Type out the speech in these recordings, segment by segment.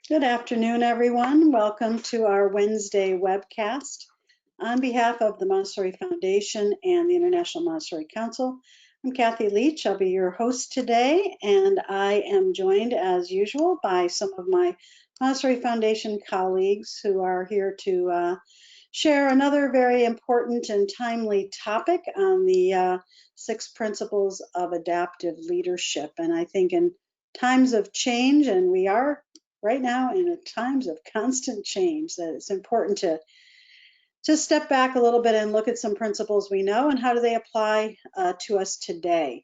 Good afternoon, everyone. Welcome to our Wednesday webcast. On behalf of the Montessori Foundation and the International Montessori Council, I'm Kathy Leach. I'll be your host today, and I am joined, as usual, by some of my Montessori Foundation colleagues who are here to share another very important and timely topic on the 6 principles of adaptive leadership. And I think in times of change, and we are right now in times of constant change, that it's important to step back a little bit and look at some principles we know and how do they apply to us today.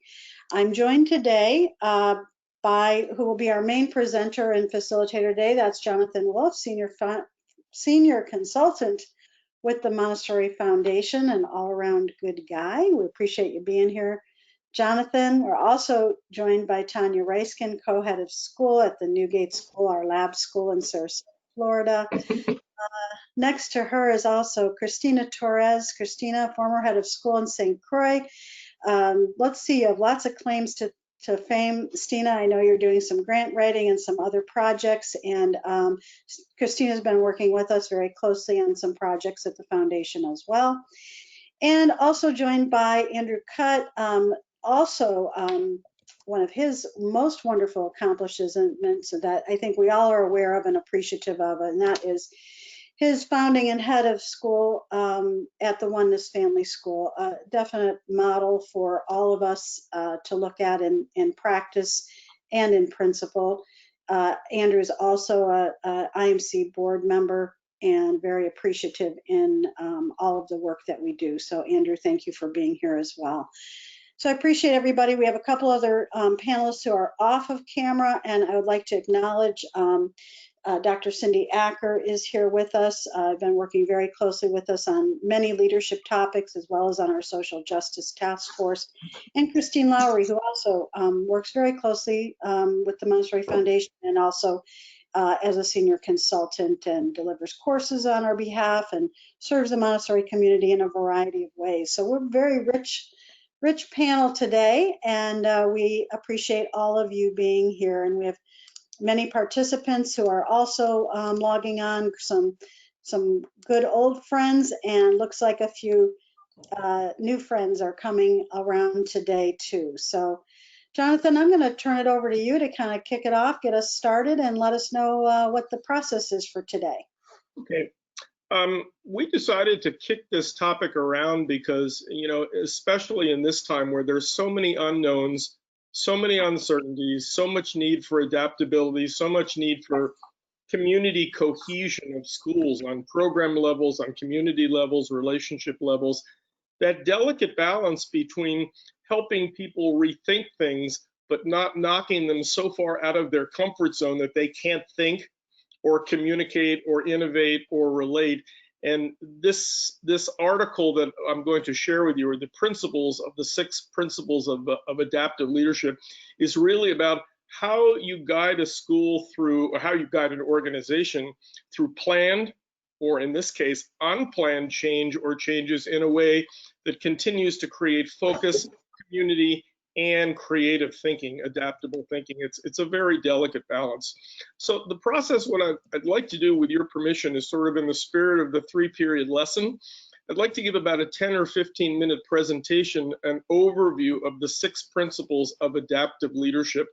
I'm joined today by who will be our main presenter and facilitator today. That's Jonathan Wolff, senior consultant with the Montessori Foundation, an all-around good guy. We appreciate you being here, Jonathan. We're also joined by Tanya Reiskin, co-head of school at the Newgate School, our lab school in Sarasota, Florida. Next to her is also Christina Torres. Christina, former head of school in St. Croix. Let's see, you have lots of claims to fame. Stina, I know you're doing some grant writing and some other projects, and Christina's been working with us very closely on some projects at the foundation as well. And also joined by Andrew Cutt, one of his most wonderful accomplishments that I think we all are aware of and appreciative of, and that is his founding and head of school at the Oneness Family School, a definite model for all of us to look at in practice and in principle. Andrew is also a IMC board member and very appreciative in all of the work that we do. So Andrew, thank you for being here as well. So I appreciate everybody. We have a couple other panelists who are off of camera, and I would like to acknowledge Dr. Cindy Acker is here with us. Been working very closely with us on many leadership topics, as well as on our social justice task force. And Christine Lowry, who also works very closely with the Montessori Foundation and also as a senior consultant and delivers courses on our behalf and serves the Montessori community in a variety of ways. So we're a very rich panel today, and we appreciate all of you being here. And we have many participants who are also logging on, some good old friends, and looks like a few new friends are coming around today too. So Jonathan, I'm going to turn it over to you to kind of kick it off, get us started, and let us know what the process is for today. Okay. We decided to kick this topic around because, you know, especially in this time where there's so many unknowns, so many uncertainties, so much need for adaptability, so much need for community cohesion of schools on program levels, on community levels, relationship levels, that delicate balance between helping people rethink things, but not knocking them so far out of their comfort zone that they can't think or communicate or innovate or relate. And this article that I'm going to share with you, or the principles of the 6 principles of adaptive leadership, is really about how you guide a school through, or how you guide an organization through planned, or in this case, unplanned change or changes in a way that continues to create focus, community, and creative thinking, adaptable thinking. It's a very delicate balance. So the process, what I'd like to do with your permission is sort of in the spirit of the 3-period lesson. I'd like to give about a 10 or 15 minute presentation, an overview of the 6 principles of adaptive leadership,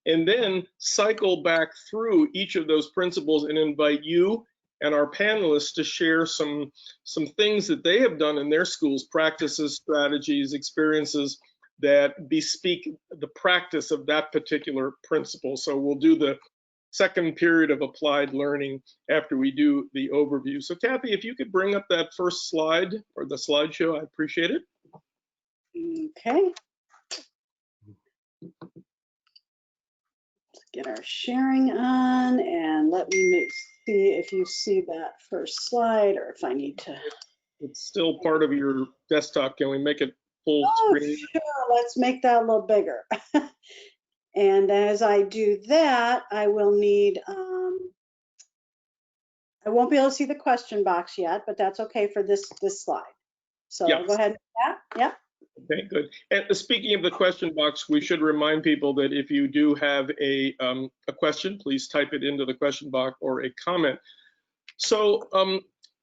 and then cycle back through each of those principles and invite you and our panelists to share some things that they have done in their schools, practices, strategies, experiences that bespeak the practice of that particular principle. So we'll do the 2nd period of applied learning after we do the overview. So Kathy, if you could bring up that first slide, or the slideshow, I appreciate it. Okay. Let's get our sharing on, and let me see if you see that first slide, or if I need to. It's still part of your desktop. Can we make it full screen? Sure, let's make that a little bigger. And as I do that, I will need, I won't be able to see the question box yet, but that's okay for this slide. So Yes. Go ahead with that. Yep. Okay, good. And speaking of the question box, we should remind people that if you do have a question, please type it into the question box or a comment. So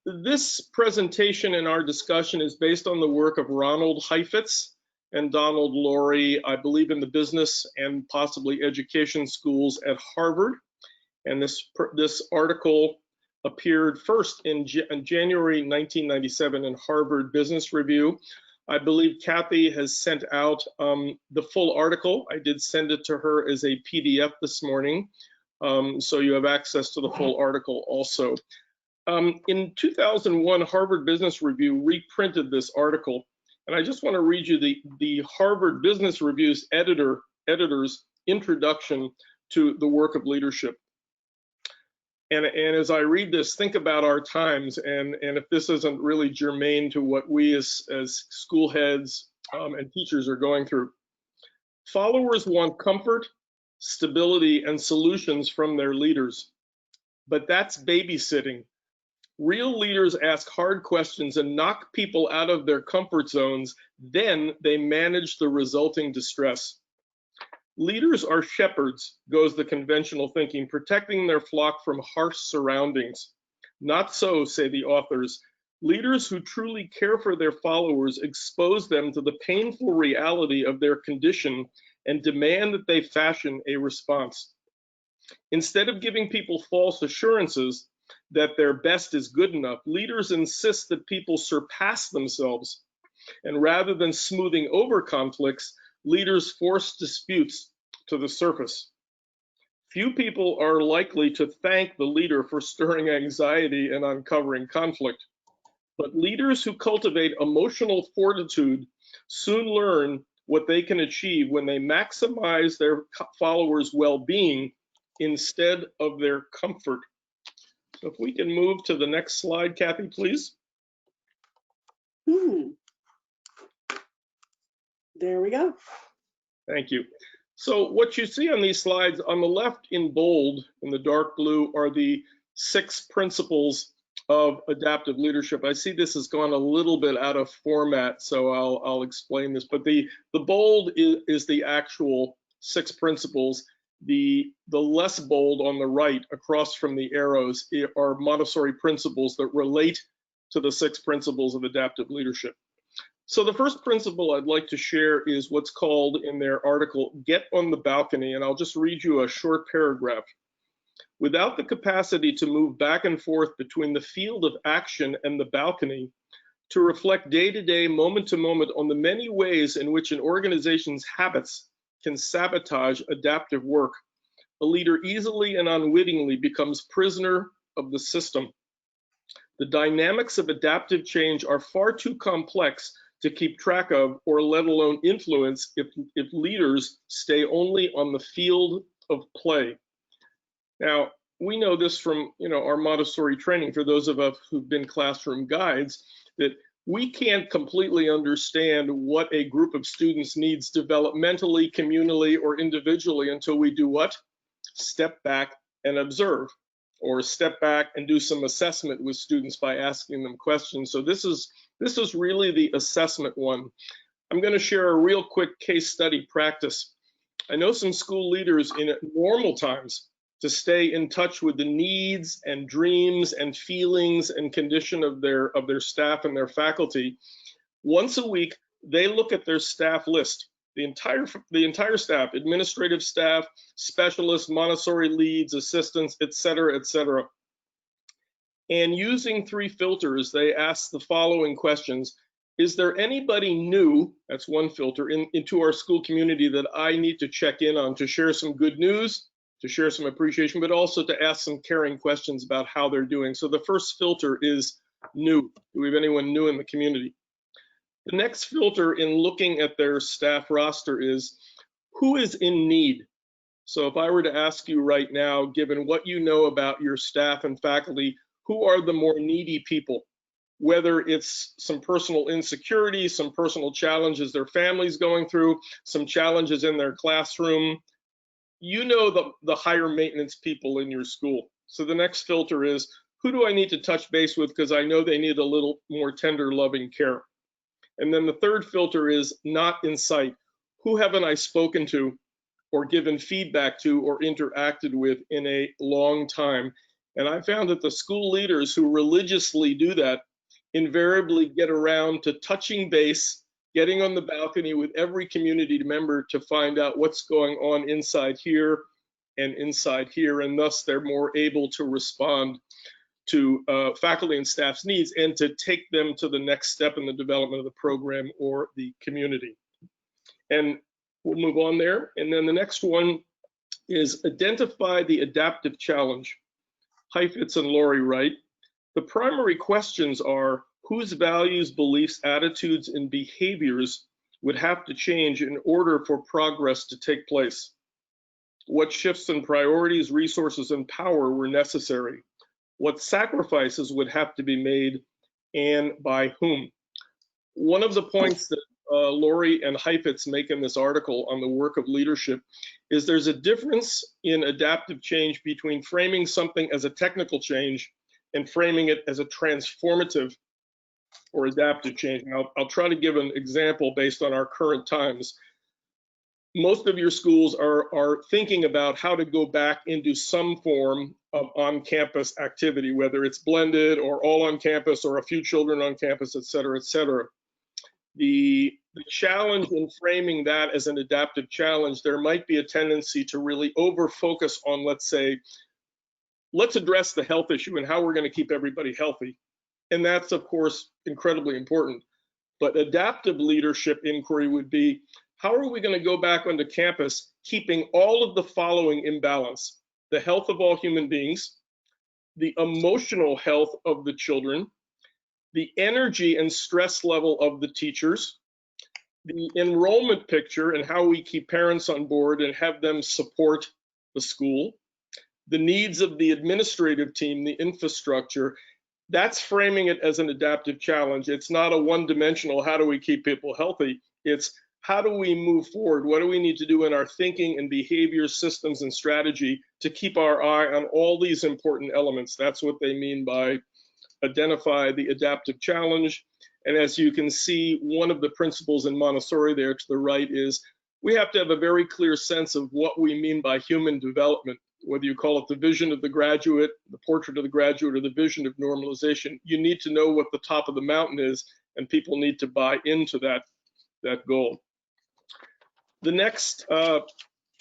this presentation and our discussion is based on the work of Ronald Heifetz and Donald Laurie, I believe in the business and possibly education schools at Harvard. And this article appeared first in January 1997 in Harvard Business Review. I believe Kathy has sent out the full article. I did send it to her as a PDF this morning, so you have access to the full article also. In 2001, Harvard Business Review reprinted this article, and I just want to read you the Harvard Business Review's editor's introduction to the work of leadership. And as I read this, think about our times, and if this isn't really germane to what we as school heads and teachers are going through. Followers want comfort, stability, and solutions from their leaders, but that's babysitting. Real leaders ask hard questions and knock people out of their comfort zones, then they manage the resulting distress. Leaders are shepherds, goes the conventional thinking, protecting their flock from harsh surroundings. Not so, say the authors. Leaders who truly care for their followers expose them to the painful reality of their condition and demand that they fashion a response. Instead of giving people false assurances that their best is good enough, leaders insist that people surpass themselves. And rather than smoothing over conflicts, leaders force disputes to the surface. Few people are likely to thank the leader for stirring anxiety and uncovering conflict. But leaders who cultivate emotional fortitude soon learn what they can achieve when they maximize their followers' well-being instead of their comfort. So if we can move to the next slide, Kathy, please. There we go. Thank you. So what you see on these slides on the left in bold, in the dark blue, are the 6 principles of adaptive leadership. I see this has gone a little bit out of format, so I'll explain this. But the bold is the actual 6 principles. The less bold on the right, across from the arrows, are Montessori principles that relate to the 6 principles of adaptive leadership. So the first principle I'd like to share is what's called in their article, get on the balcony, and I'll just read you a short paragraph. Without the capacity to move back and forth between the field of action and the balcony, to reflect day-to-day, moment-to-moment on the many ways in which an organization's habits can sabotage adaptive work, a leader easily and unwittingly becomes prisoner of the system. The dynamics of adaptive change are far too complex to keep track of, or let alone influence, if leaders stay only on the field of play. Now, we know this from our Montessori training, for those of us who've been classroom guides, that we can't completely understand what a group of students needs developmentally, communally, or individually until we do what? Step back and observe, or step back and do some assessment with students by asking them questions. So this is really the assessment one. I'm going to share a real quick case study practice. I know some school leaders in normal times to stay in touch with the needs and dreams and feelings and condition of their staff and their faculty. Once a week, they look at their staff list, the entire staff, administrative staff, specialists, Montessori leads, assistants, et cetera, et cetera. And using 3 filters, they ask the following questions. Is there anybody new, that's one filter, into our school community that I need to check in on to share some good news, to share some appreciation, but also to ask some caring questions about how they're doing? So the first filter is new. Do we have anyone new in the community? The next filter in looking at their staff roster is who is in need? So if I were to ask you right now, given what you know about your staff and faculty, who are the more needy people? Whether it's some personal insecurity, some personal challenges their family's going through, some challenges in their classroom, you know the higher maintenance people in your school. So the next filter is, who do I need to touch base with because I know they need a little more tender, loving care? And then the third filter is not in sight. Who haven't I spoken to or given feedback to or interacted with in a long time? And I found that the school leaders who religiously do that invariably get around to touching base, getting on the balcony with every community member to find out what's going on inside here and inside here, and thus they're more able to respond to faculty and staff's needs and to take them to the next step in the development of the program or the community. And we'll move on there. And then the next one is identify the adaptive challenge. Heifetz and Laurie write, the primary questions are whose values, beliefs, attitudes, and behaviors would have to change in order for progress to take place? What shifts in priorities, resources, and power were necessary? What sacrifices would have to be made and by whom? One of the points that Laurie and Heifetz make in this article on the work of leadership is there's a difference in adaptive change between framing something as a technical change and framing it as a transformative or adaptive change. Now, I'll try to give an example based on our current times. Most of your schools are thinking about how to go back into some form of on-campus activity, whether it's blended or all on campus or a few children on campus, et cetera, et cetera. The challenge in framing that as an adaptive challenge, there might be a tendency to really over-focus on, let's say, let's address the health issue and how we're going to keep everybody healthy. And that's, of course, incredibly important. But adaptive leadership inquiry would be, how are we going to go back onto campus, keeping all of the following in balance? The health of all human beings, the emotional health of the children, the energy and stress level of the teachers, the enrollment picture and how we keep parents on board and have them support the school, the needs of the administrative team, the infrastructure. That's framing it as an adaptive challenge. It's not a one-dimensional, how do we keep people healthy? It's how do we move forward? What do we need to do in our thinking and behavior systems and strategy to keep our eye on all these important elements? That's what they mean by identify the adaptive challenge. And as you can see, one of the principles in Montessori there to the right is we have to have a very clear sense of what we mean by human development, whether you call it the vision of the graduate, the portrait of the graduate, or the vision of normalization. You need to know what the top of the mountain is, and people need to buy into that goal. The next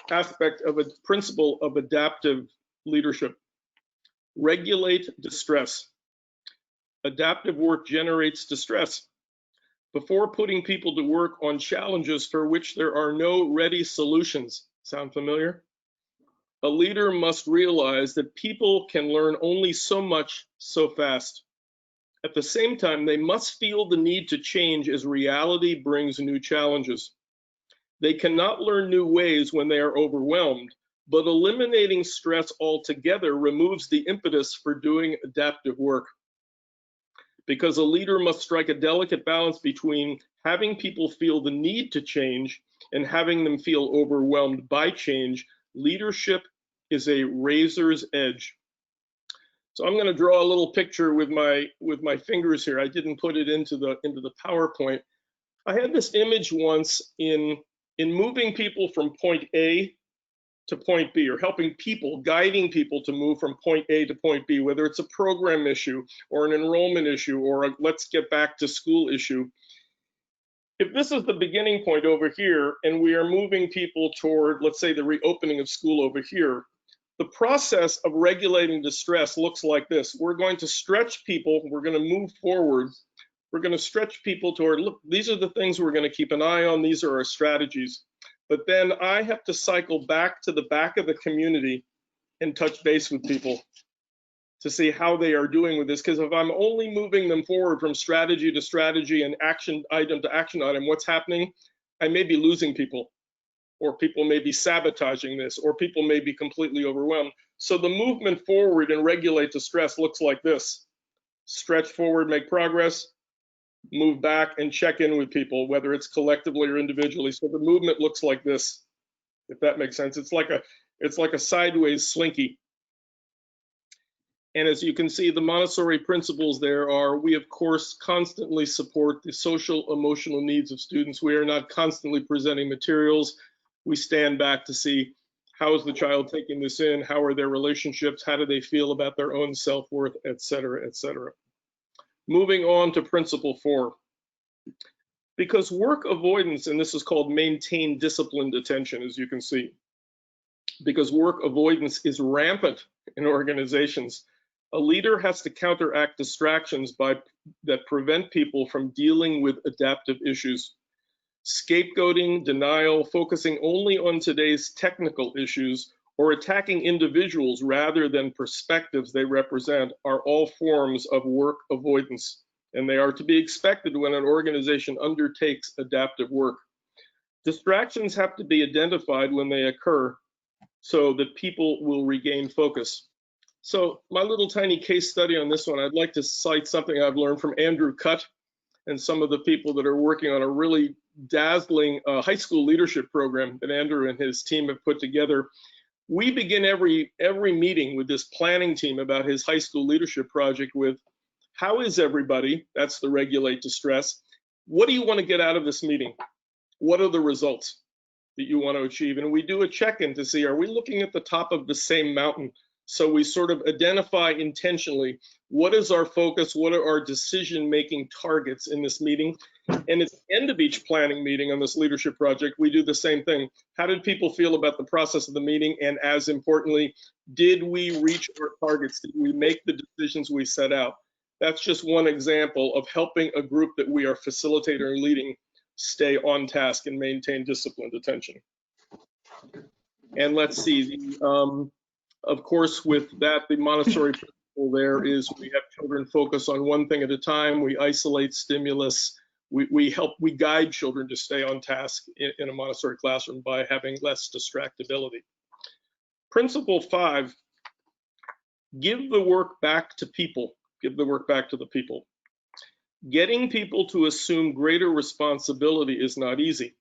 aspect of a principle of adaptive leadership, regulate distress. Adaptive work generates distress. Before putting people to work on challenges for which there are no ready solutions, sound familiar? A leader must realize that people can learn only so much so fast. At the same time, they must feel the need to change as reality brings new challenges. They cannot learn new ways when they are overwhelmed, but eliminating stress altogether removes the impetus for doing adaptive work. Because a leader must strike a delicate balance between having people feel the need to change and having them feel overwhelmed by change. Leadership is a razor's edge. So I'm going to draw a little picture with my fingers here. I didn't put it into the PowerPoint. I had this image once in moving people from point A to point B, or helping people, guiding people to move from point A to point B, whether it's a program issue or an enrollment issue or a let's get back to school issue. If this is the beginning point over here and we are moving people toward, let's say, the reopening of school over here, the process of regulating distress looks like this. We're going to stretch people, we're going to move forward, we're going to stretch people toward, look, these are the things we're going to keep an eye on, these are our strategies. But then I have to cycle back to the back of the community and touch base with people to see how they are doing with this. Because if I'm only moving them forward from strategy to strategy and action item to action item, what's happening? I may be losing people, or people may be sabotaging this, or people may be completely overwhelmed. So the movement forward and regulate the stress looks like this. Stretch forward, make progress, move back and check in with people, whether it's collectively or individually. So the movement looks like this, if that makes sense. It's like a sideways slinky. And as you can see, the Montessori principles there are, we of course constantly support the social emotional needs of students. We are not constantly presenting materials. We stand back to see how is the child taking this in, how are their relationships, how do they feel about their own self-worth, et cetera, et cetera. Moving on to principle 4. Because work avoidance, and this is called maintain disciplined attention, as you can see, because work avoidance is rampant in organizations, a leader has to counteract distractions that prevent people from dealing with adaptive issues. Scapegoating, denial, focusing only on today's technical issues, or attacking individuals rather than perspectives they represent are all forms of work avoidance, and they are to be expected when an organization undertakes adaptive work. Distractions have to be identified when they occur so that people will regain focus. So my little tiny case study on this one, I'd like to cite something I've learned from Andrew Cutt and some of the people that are working on a really dazzling high school leadership program that Andrew and his team have put together. We begin every meeting with this planning team about his high school leadership project with, how is everybody? That's the regulate distress. What do you want to get out of this meeting? What are the results that you want to achieve? And we do a check-in to see, are we looking at the top of the same mountain? So we sort of identify intentionally, what is our focus? What are our decision-making targets in this meeting? And at the end of each planning meeting on this leadership project, we do the same thing. How did people feel about the process of the meeting? And as importantly, did we reach our targets? Did we make the decisions we set out? That's just one example of helping a group that we are facilitating or leading stay on task and maintain disciplined attention. And let's see, of course, with that, the Montessori principle there is we have children focus on one thing at a time. We isolate stimulus. We guide children to stay on task in a Montessori classroom by having less distractibility. Principle 5, give the work back to people. Give the work back to the people. Getting people to assume greater responsibility is not easy.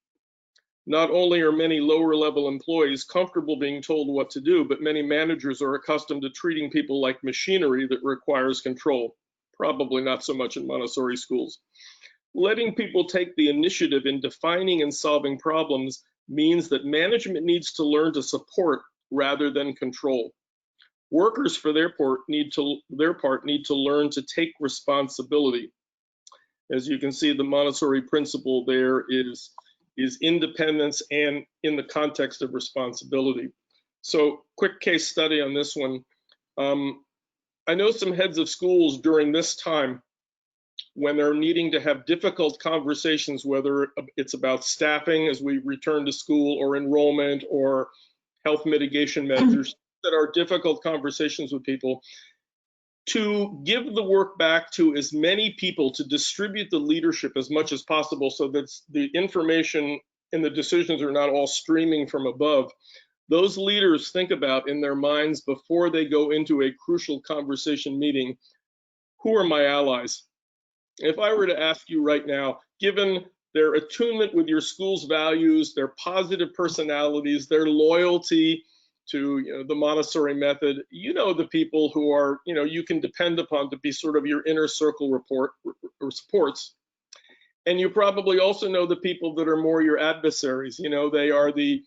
Not only are many lower level employees comfortable being told what to do, but many managers are accustomed to treating people like machinery that requires control. Probably not so much in Montessori schools. Letting people take the initiative in defining and solving problems means that management needs to learn to support rather than control. Workers, for their part, need to learn to take responsibility. As you can see, the Montessori principle there is independence and in the context of responsibility. So quick case study on this one. I know some heads of schools during this time when they're needing to have difficult conversations, whether it's about staffing as we return to school or enrollment or health mitigation measures that are difficult conversations with people, to give the work back to as many people, to distribute the leadership as much as possible so that the information and the decisions are not all streaming from above. Those leaders think about in their minds before they go into a crucial conversation meeting, who are my allies? If I were to ask you right now, given their attunement with your school's values, their positive personalities, their loyalty to the Montessori method, the people who are, you can depend upon to be sort of your inner circle supports. And you probably also know the people that are more your adversaries. They are the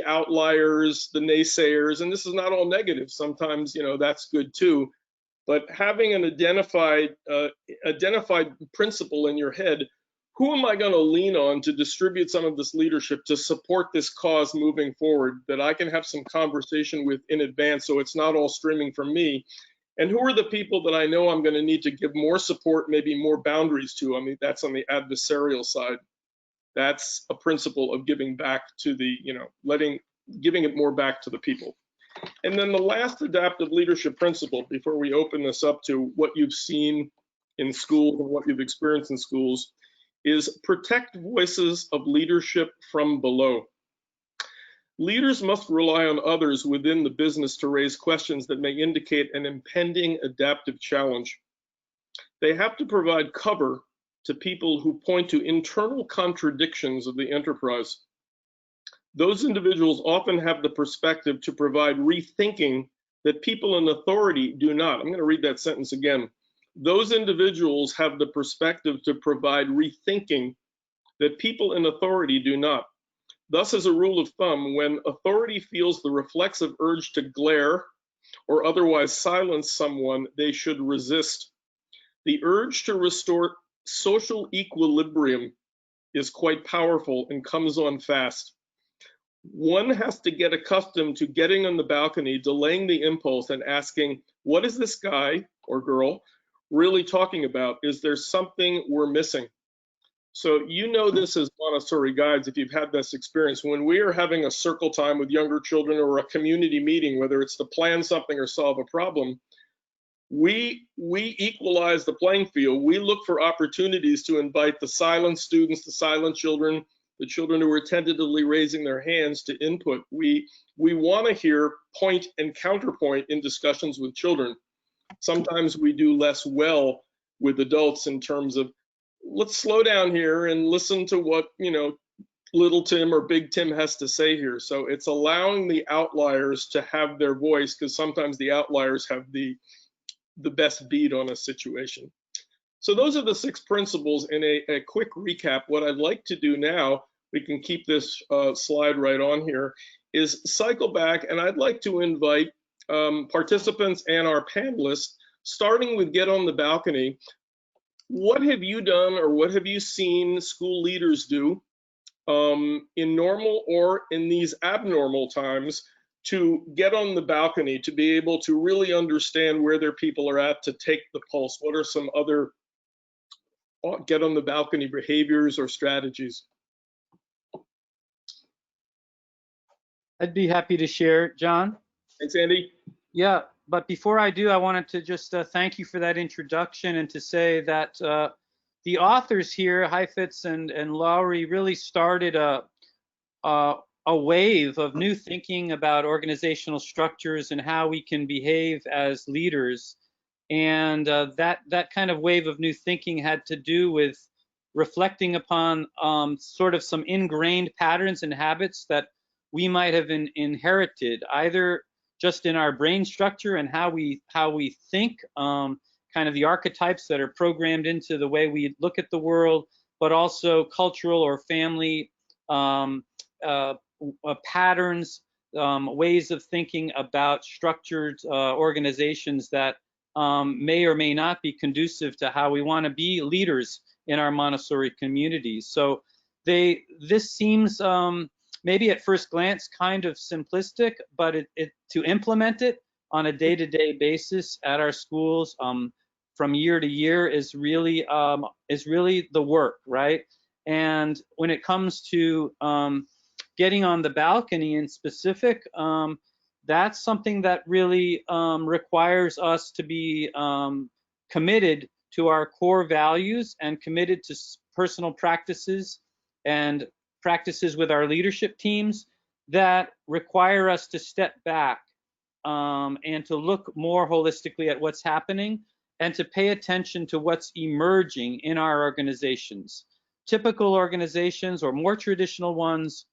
outliers, the naysayers, and this is not all negative. Sometimes, that's good too. But having an identified principle in your head, who am I going to lean on to distribute some of this leadership to support this cause moving forward that I can have some conversation with in advance so it's not all streaming from me? And who are the people that I know I'm going to need to give more support, maybe more boundaries to? I mean, that's on the adversarial side. That's a principle of giving back to the, giving it more back to the people. And then the last adaptive leadership principle, before we open this up to what you've seen in schools and what you've experienced in schools, is protect voices of leadership from below. Leaders must rely on others within the business to raise questions that may indicate an impending adaptive challenge. They have to provide cover to people who point to internal contradictions of the enterprise. Those individuals often have the perspective to provide rethinking that people in authority do not. I'm going to read that sentence again. Those individuals have the perspective to provide rethinking that people in authority do not. Thus, as a rule of thumb, when authority feels the reflexive urge to glare or otherwise silence someone, they should resist. The urge to restore social equilibrium is quite powerful and comes on fast. One has to get accustomed to getting on the balcony, delaying the impulse, and asking, what is this guy or girl really talking about? Is there something we're missing? So you know this as Montessori guides, if you've had this experience. When we are having a circle time with younger children or a community meeting, whether it's to plan something or solve a problem, we equalize the playing field. We look for opportunities to invite the silent students, the silent children, the children who are tentatively raising their hands to input. We want to hear point and counterpoint in discussions with children. Sometimes we do less well with adults in terms of, let's slow down here and listen to what, little Tim or big Tim has to say here. So it's allowing the outliers to have their voice, because sometimes the outliers have the best beat on a situation. So those are the 6 principles in a quick recap. What I'd like to do now, we can keep this slide right on here, is cycle back, and I'd like to invite participants and our panelists, starting with get on the balcony. What have you done or what have you seen school leaders do in normal or in these abnormal times to get on the balcony, to be able to really understand where their people are at, to take the pulse? What are some other get on the balcony behaviors or strategies? I'd be happy to share, John. Thanks, Andy. Yeah, but before I do, I wanted to just thank you for that introduction and to say that the authors here, Heifetz and Lowry, really started a wave of new thinking about organizational structures and how we can behave as leaders. And that kind of wave of new thinking had to do with reflecting upon sort of some ingrained patterns and habits that we might have inherited, either just in our brain structure and how we think, kind of the archetypes that are programmed into the way we look at the world, but also cultural or family patterns, ways of thinking about structured organizations that may or may not be conducive to how we want to be leaders in our Montessori communities. So this seems maybe at first glance kind of simplistic, but to implement it on a day-to-day basis at our schools from year to year is really the work, right? And when it comes to getting on the balcony in specific, that's something that really requires us to be committed to our core values and committed to personal practices and practices with our leadership teams that require us to step back and to look more holistically at what's happening and to pay attention to what's emerging in our organizations. Typical organizations or more traditional ones,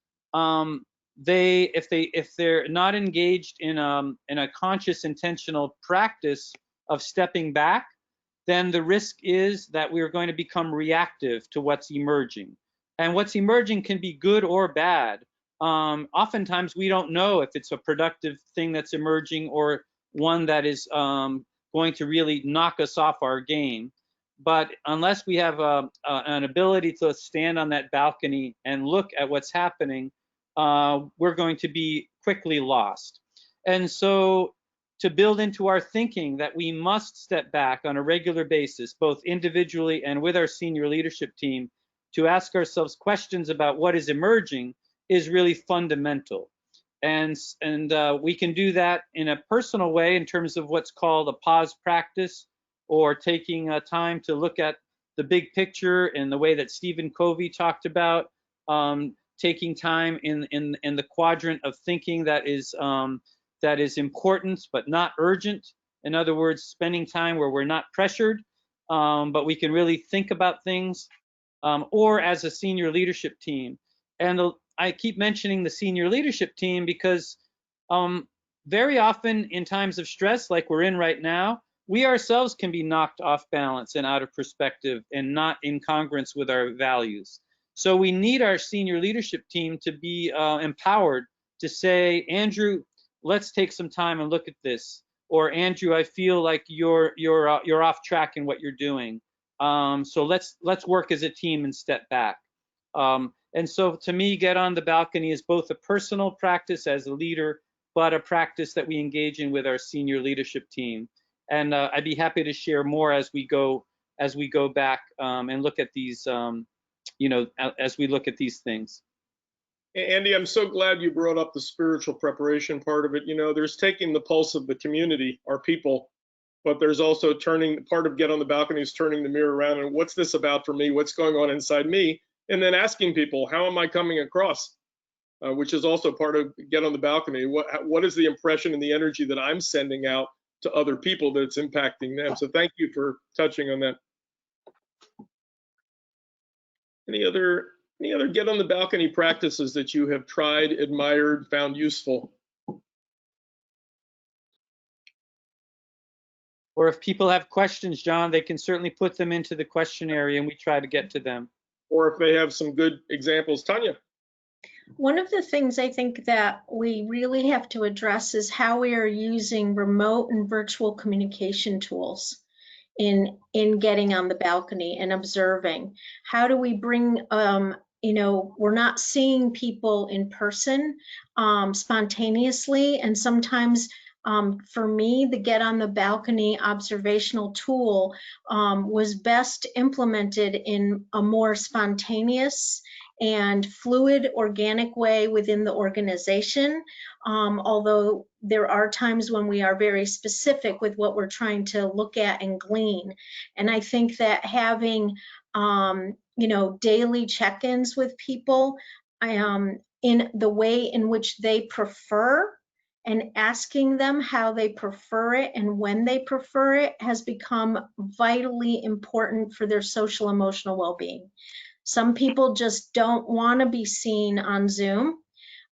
if they're not engaged in a conscious, intentional practice of stepping back, then the risk is that we're going to become reactive to what's emerging. And what's emerging can be good or bad. Oftentimes we don't know if it's a productive thing that's emerging or one that is going to really knock us off our game. But unless we have an ability to stand on that balcony and look at what's happening, we're going to be quickly lost. And so to build into our thinking that we must step back on a regular basis, both individually and with our senior leadership team, to ask ourselves questions about what is emerging is really fundamental. And we can do that in a personal way in terms of what's called a pause practice, or taking time to look at the big picture in the way that Stephen Covey talked about, taking time in the quadrant of thinking that is important but not urgent. In other words, spending time where we're not pressured, but we can really think about things, or as a senior leadership team. And I keep mentioning the senior leadership team because very often in times of stress like we're in right now, we ourselves can be knocked off balance and out of perspective and not in congruence with our values. So we need our senior leadership team to be empowered to say, Andrew, let's take some time and look at this. Or Andrew, I feel like you're off track in what you're doing. So let's work as a team and step back. And so to me, Get on the Balcony is both a personal practice as a leader, but a practice that we engage in with our senior leadership team. And I'd be happy to share more as we go back and look at these, as we look at these things. Andy, I'm so glad you brought up the spiritual preparation part of it. You know, there's taking the pulse of the community, our people, but there's also part of Get on the Balcony is turning the mirror around and what's this about for me? What's going on inside me? And then asking people, how am I coming across? Which is also part of Get on the Balcony. What is the impression and the energy that I'm sending out to other people that's impacting them? So thank you for touching on that. Any other Get on the Balcony practices that you have tried, admired, found useful? Or if people have questions, John, they can certainly put them into the question area and we try to get to them. Or if they have some good examples. Tanya. One of the things I think that we really have to address is how we are using remote and virtual communication tools in getting on the balcony and observing. How do we bring, we're not seeing people in person spontaneously, and sometimes for me, the Get on the Balcony observational tool was best implemented in a more spontaneous and fluid, organic way within the organization. Although there are times when we are very specific with what we're trying to look at and glean. And I think that having, daily check-ins with people in the way in which they prefer, and asking them how they prefer it and when they prefer it has become vitally important for their social emotional well-being. Some people just don't want to be seen on Zoom,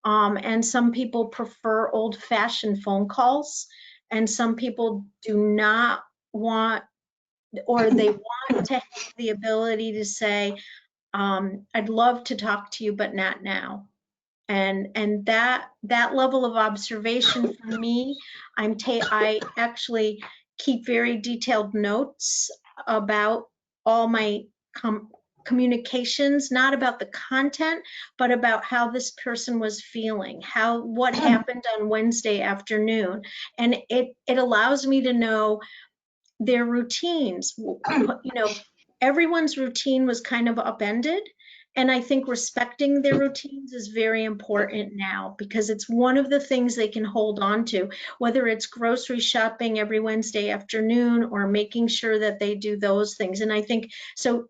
and some people prefer old-fashioned phone calls, and some people do not want, or they want to have the ability to say, I'd love to talk to you, but not now. And that level of observation for me, I actually keep very detailed notes about all my communications, not about the content, but about how this person was feeling, what happened on Wednesday afternoon. And it allows me to know their routines. Everyone's routine was kind of upended. And I think respecting their routines is very important now, because it's one of the things they can hold on to, whether it's grocery shopping every Wednesday afternoon or making sure that they do those things. And I think, so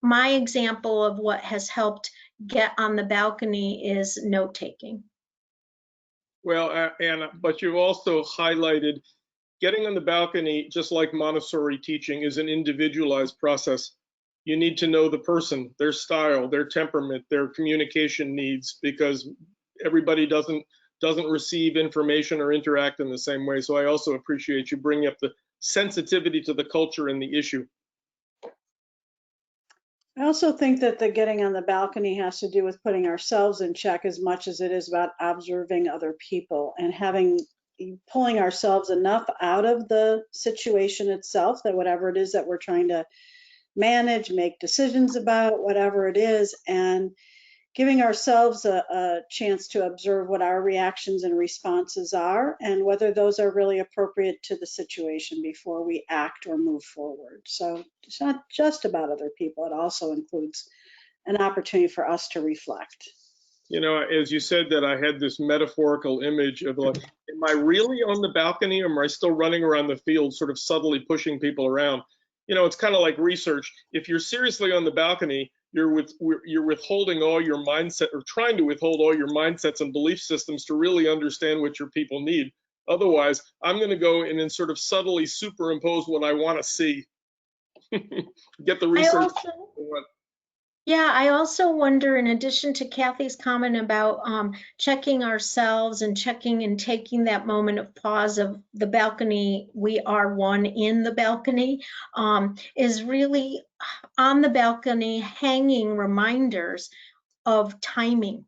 my example of what has helped Get on the Balcony is note-taking. Well, Anna, but you've also highlighted getting on the balcony, just like Montessori teaching, is an individualized process. You need to know the person, their style, their temperament, their communication needs, because everybody doesn't receive information or interact in the same way. So I also appreciate you bringing up the sensitivity to the culture and the issue. I also think that the getting on the balcony has to do with putting ourselves in check as much as it is about observing other people and pulling ourselves enough out of the situation itself that whatever it is that we're trying to manage, make decisions about, whatever it is, and giving ourselves a chance to observe what our reactions and responses are and whether those are really appropriate to the situation before we act or move forward. So it's not just about other people, it also includes an opportunity for us to reflect. You know, as you said that, I had this metaphorical image of like, am I really on the balcony or am I still running around the field sort of subtly pushing people around? You know, it's kind of like research. If you're seriously on the balcony, you're withholding all your mindset, or trying to withhold all your mindsets and belief systems to really understand what your people need. Otherwise, I'm going to go in and sort of subtly superimpose what I want to see. Get the research. Yeah, I also wonder, in addition to Kathy's comment about checking ourselves and checking and taking that moment of pause of the balcony, we are one in the balcony, is really on the balcony hanging reminders of timing.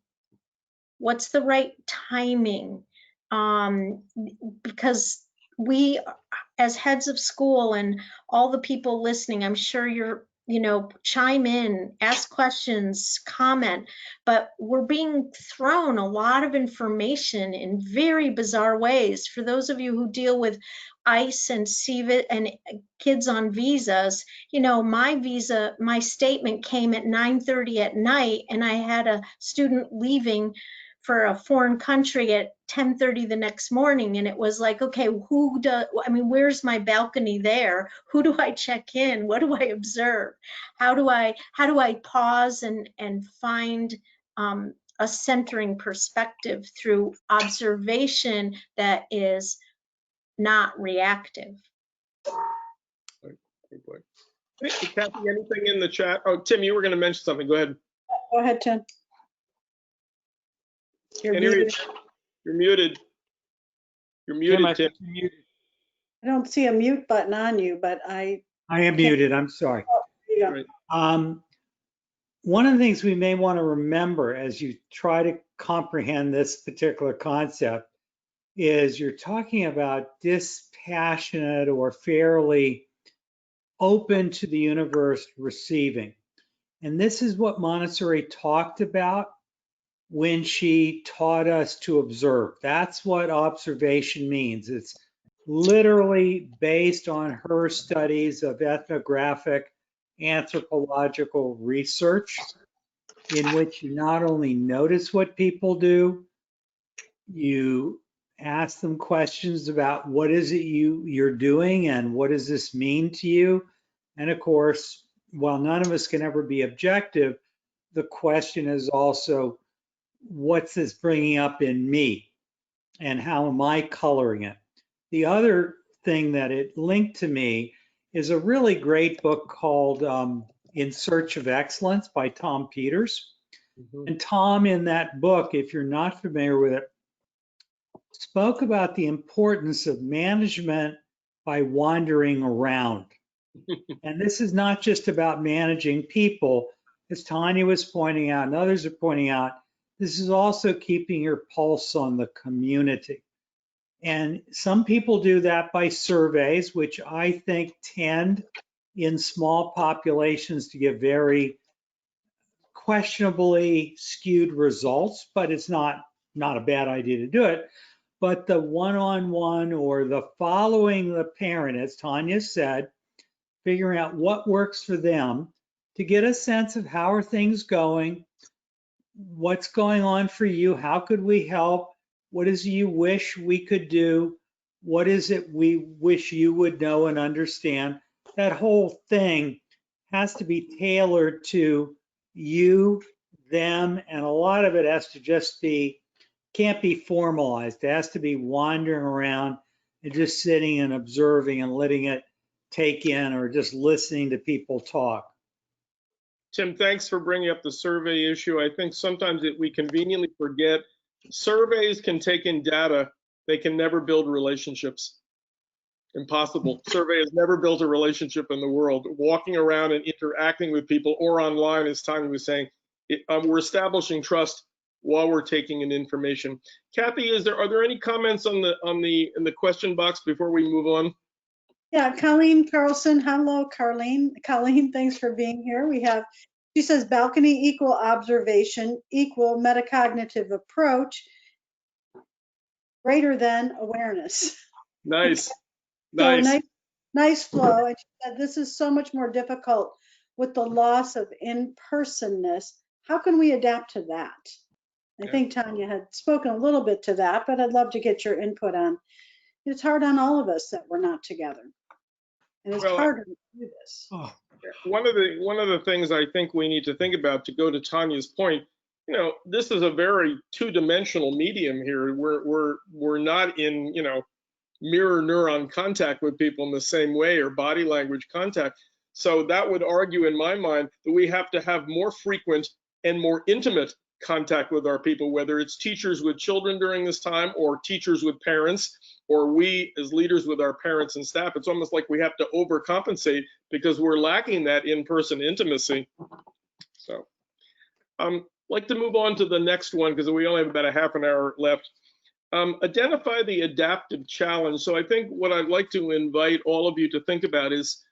What's the right timing? Because we, as heads of school and all the people listening, I'm sure chime in, ask questions, comment, but we're being thrown a lot of information in very bizarre ways. For those of you who deal with ICE and CVIT and kids on visas, my statement came at 9:30 at night, and I had a student leaving for a foreign country at 10:30 the next morning, and it was like, okay, where's my balcony there? Who do I check in? What do I observe? How do I pause and find a centering perspective through observation that is not reactive? Hey, Kathy, anything in the chat? Oh, Tim, you were going to mention something. Go ahead. Go ahead, Tim. You're Can't hear you. muted. You're muted. You're Tim, muted, I Tim. think you're muted. I don't see a mute button on you, but I am muted. I'm sorry. there you go. Right. One of the things we may want to remember as you try to comprehend this particular concept is you're talking about dispassionate or fairly open to the universe receiving. And this is what Montessori talked about when she taught us to observe. That's what observation means. It's literally based on her studies of ethnographic anthropological research, in which you not only notice what people do, you ask them questions about what is it you're doing and what does this mean to you. And of course, while none of us can ever be objective, the question is also, what's this bringing up in me and how am I coloring it? The other thing that it linked to me is a really great book called In Search of Excellence by Tom Peters. Mhm. And Tom, in that book, if you're not familiar with it, spoke about the importance of management by wandering around. And this is not just about managing people, as Tanya was pointing out and others are pointing out, this is also keeping your pulse on the community. And some people do that by surveys, which I think tend in small populations to give very questionably skewed results, but it's not a bad idea to do it. But the one-on-one or the following the parent, as Tanya said, figuring out what works for them to get a sense of how are things going, what's going on for you, how could we help, what is it you wish we could do, what is it we wish you would know and understand. That whole thing has to be tailored to you, them, and a lot of it has to just be, can't be formalized. It has to be wandering around and just sitting and observing and letting it take in, or just listening to people talk. Tim, thanks for bringing up the survey issue. I think sometimes we conveniently forget surveys can take in data. They can never build relationships. Impossible. Survey has never built a relationship in the world. Walking around and interacting with people or online, as Tanya was saying, we're establishing trust while we're taking in information. Kathy, are there any comments in the question box before we move on? Yeah, Colleen Carlson. Hello, Colleen. Colleen, thanks for being here. She says balcony equal observation equal metacognitive approach greater than awareness. Nice. So Nice. nice flow. And she said this is so much more difficult with the loss of in-personness. How can we adapt to that? I think Tanya had spoken a little bit to that, but I'd love to get your input on. It's hard on all of us that we're not together. And it's harder to do this. Oh. One of the things I think we need to think about, to go to Tanya's point, this is a very two-dimensional medium here. We're not in, mirror neuron contact with people in the same way, or body language contact. So that would argue in my mind that we have to have more frequent and more intimate contact with our people, whether it's teachers with children during this time or teachers with parents, or we as leaders with our parents and staff. It's almost like we have to overcompensate because we're lacking that in-person intimacy. So I'd like to move on to the next one because we only have about a half an hour left. Identify the adaptive challenge. So I think what I'd like to invite all of you to think about is,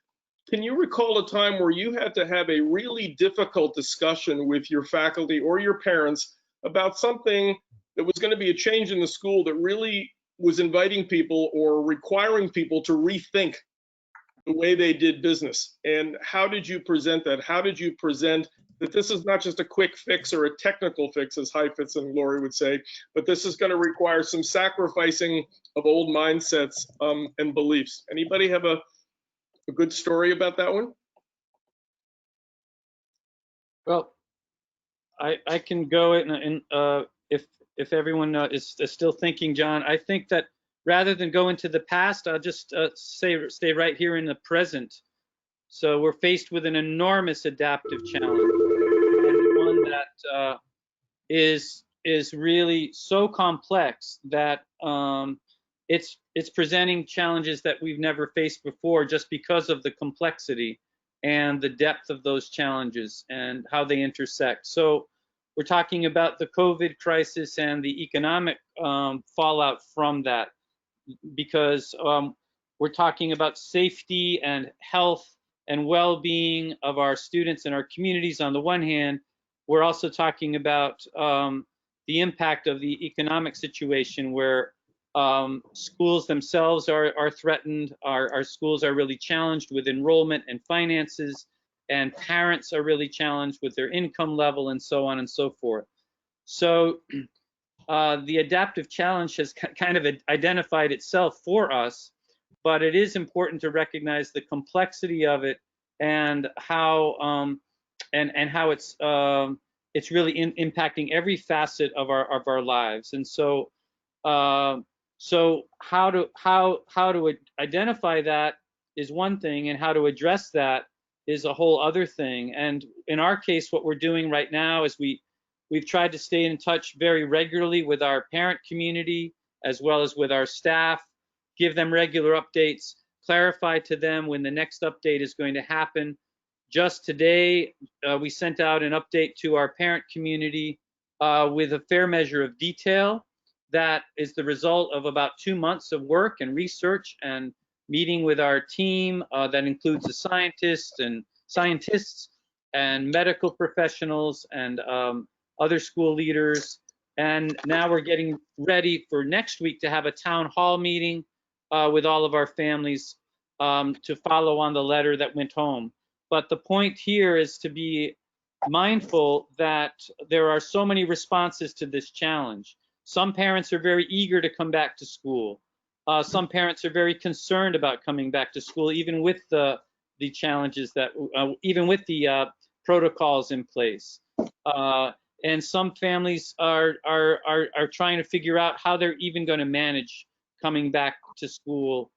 can you recall a time where you had to have a really difficult discussion with your faculty or your parents about something that was going to be a change in the school that really was inviting people or requiring people to rethink the way they did business? And how did you present that? How did you present that this is not just a quick fix or a technical fix, as Heifetz and Lori would say, but this is going to require some sacrificing of old mindsets and beliefs? Anybody have a good story about that one? Well, I can go and if everyone is still thinking, John, I think that rather than go into the past, I'll just stay right here in the present. So we're faced with an enormous adaptive challenge, and one that is really so complex that it's presenting challenges that we've never faced before, just because of the complexity and the depth of those challenges and how they intersect. So we're talking about the COVID crisis and the economic fallout from that, because we're talking about safety and health and well-being of our students and our communities on the one hand. We're also talking about the impact of the economic situation, where schools themselves are threatened. Our schools are really challenged with enrollment and finances, and parents are really challenged with their income level, and so on and so forth. So the adaptive challenge has kind of identified itself for us, but it is important to recognize the complexity of it and how how it's really impacting every facet of our lives. And so so how to identify that is one thing, and how to address that is a whole other thing. And in our case, what we're doing right now is we've tried to stay in touch very regularly with our parent community as well as with our staff, give them regular updates, clarify to them when the next update is going to happen. Just today, we sent out an update to our parent community with a fair measure of detail. That is the result of about 2 months of work and research and meeting with our team that includes the scientists and medical professionals and other school leaders. And now we're getting ready for next week to have a town hall meeting with all of our families to follow on the letter that went home. But the point here is to be mindful that there are so many responses to this challenge. Some parents are very eager to come back to school. Some parents are very concerned about coming back to school, even with the challenges that, even with the protocols in place. And some families are trying to figure out how they're even going to manage coming back to school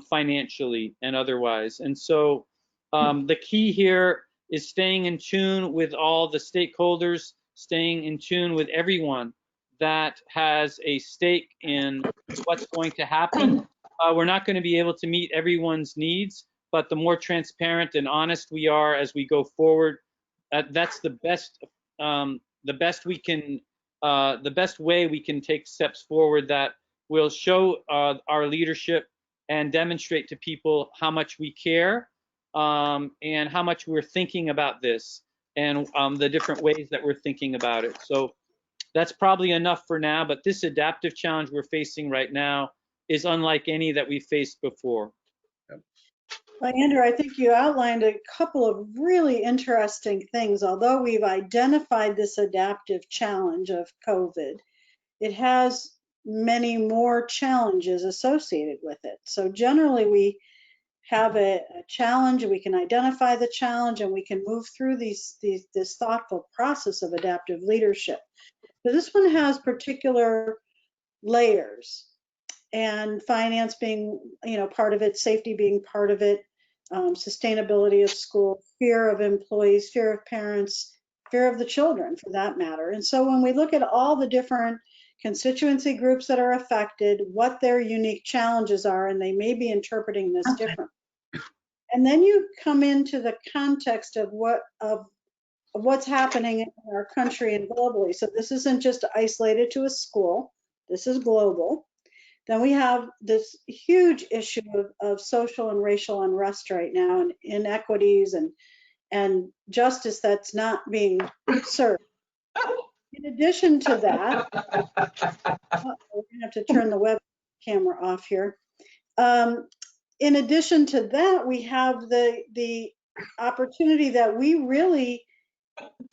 financially and otherwise. And so the key here is staying in tune with all the stakeholders, staying in tune with everyone that has a stake in what's going to happen. We're not going to be able to meet everyone's needs, but the more transparent and honest we are as we go forward, that's the best way we can take steps forward that will show our leadership and demonstrate to people how much we care and how much we're thinking about this and the different ways that we're thinking about it. So that's probably enough for now, but this adaptive challenge we're facing right now is unlike any that we've faced before. Well, Andrew, I think you outlined a couple of really interesting things. Although we've identified this adaptive challenge of COVID, it has many more challenges associated with it. So generally we have a challenge, we can identify the challenge, and we can move through this thoughtful process of adaptive leadership. But this one has particular layers, and finance being, part of it, safety being part of it, sustainability of school, fear of employees, fear of parents, fear of the children for that matter. And so when we look at all the different constituency groups that are affected, what their unique challenges are, and they may be interpreting this differently. And then you come into the context of what's happening in our country and globally. So this isn't just isolated to a school, this is global. Then we have this huge issue of social and racial unrest right now, and inequities and justice that's not being served. In addition to that, we're gonna have to turn the web camera off here. In addition to that, we have the opportunity that we really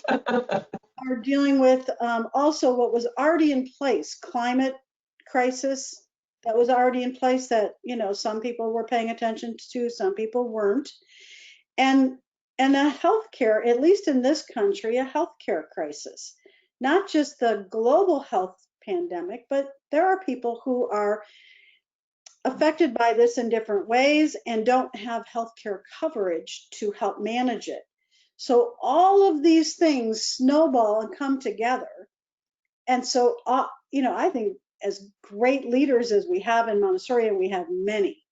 are dealing with also what was already in place, climate crisis that was already in place that, you know, some people were paying attention to, some people weren't. And a healthcare, at least in this country, a healthcare crisis, not just the global health pandemic, but there are people who are affected by this in different ways and don't have healthcare coverage to help manage it. So all of these things snowball and come together. And so, you know, I think as great leaders as we have in Montessori, and we have many,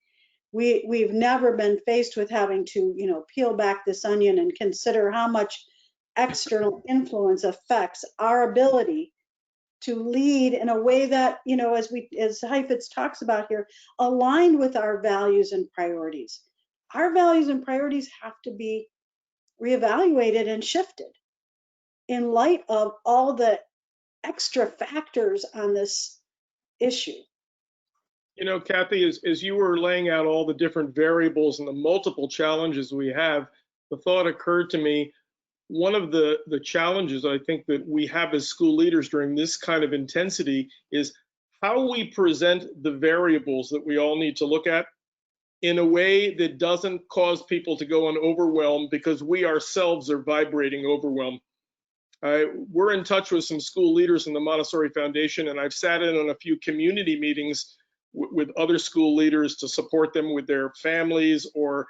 we've never been faced with having to, you know, peel back this onion and consider how much external influence affects our ability to lead in a way that, you know, as Heifetz talks about here, aligned with our values and priorities. Our values and priorities have to be reevaluated and shifted in light of all the extra factors on this issue. You know, Kathy, as you were laying out all the different variables and the multiple challenges we have, the thought occurred to me, one of the challenges I think that we have as school leaders during this kind of intensity is how we present the variables that we all need to look at in a way that doesn't cause people to go on overwhelm because we ourselves are vibrating overwhelm. We're in touch with some school leaders in the Montessori Foundation, and I've sat in on a few community meetings with other school leaders to support them with their families or